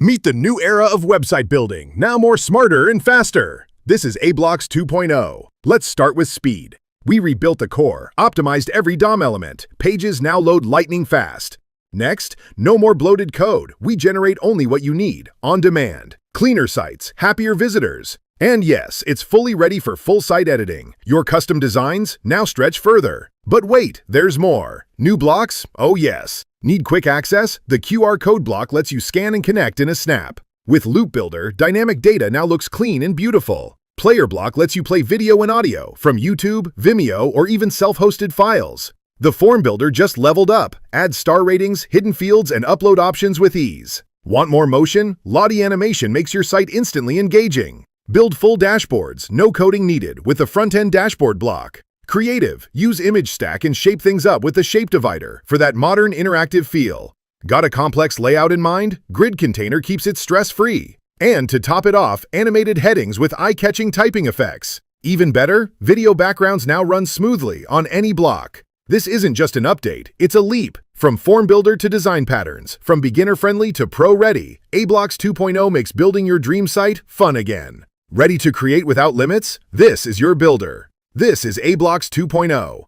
Meet the new era of website building, now more smarter and faster. This is aBlocks 2.0. Let's start with speed. We rebuilt the core, optimized every DOM element. Pages now load lightning fast. Next, no more bloated code. We generate only what you need, on demand. Cleaner sites, happier visitors. And yes, it's fully ready for full site editing. Your custom designs now stretch further. But wait, there's more. New blocks? Oh yes. Need quick access? The QR code block lets you scan and connect in a snap. With LoopBuilder, dynamic data now looks clean and beautiful. Player block lets you play video and audio from YouTube, Vimeo, or even self-hosted files. The form builder just leveled up. Add star ratings, hidden fields, and upload options with ease. Want more motion? Lottie Animation makes your site instantly engaging. Build full dashboards, no coding needed, with the Frontend Dashboard block. Creative, use image stack and shape things up with the shape divider for that modern interactive feel. Got a complex layout in mind? Grid Container keeps it stress-free. And to top it off, animated headings with eye-catching typing effects. Even better, video backgrounds now run smoothly on any block. This isn't just an update, it's a leap. From form builder to design patterns, from beginner-friendly to pro-ready, aBlocks 2.0 makes building your dream site fun again. Ready to create without limits? This is your builder. This is aBlocks 2.0.